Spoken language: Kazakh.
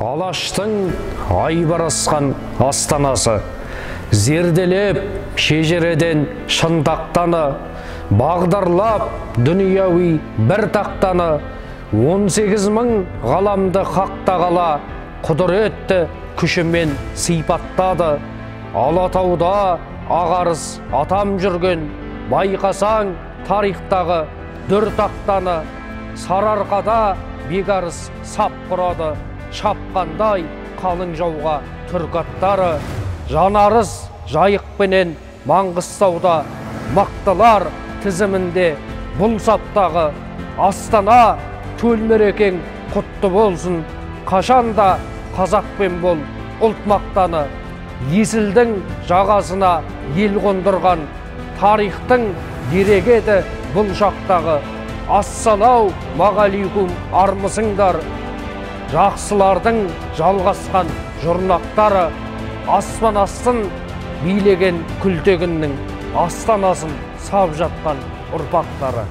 Алаштың айбар асқан астанасы, зерделеп шежіреден шындақтаны, бағдарлап дүнияуи бір тақтаны, 18 мың ғаламды қақтағала, құдіретті күшімен сипаттады. Алатауда ағарыс атам жүрген, байқасаң тарихтағы дүр тақтаны, Сарыарқада бегарыс сап құрады, шапқандай қалың жауға түрк аттары. Жанарыс жайықпенен Маңғыстауда, мақтылар тізімінде бұл саптағы. Астана төл мерекең құтты болсын, қашанда қазақпен бол ұлт мақтаны. Есілдің жағасына ел қондырған, тарихтың дерегеді бұл шақтағы. Ассалау мағалейкум армысыңдар, жақсылардың жалғасқан жұрнақтары. Аспан астын билеген күлтегіннің астанасын сап жатқан ұрпақтары.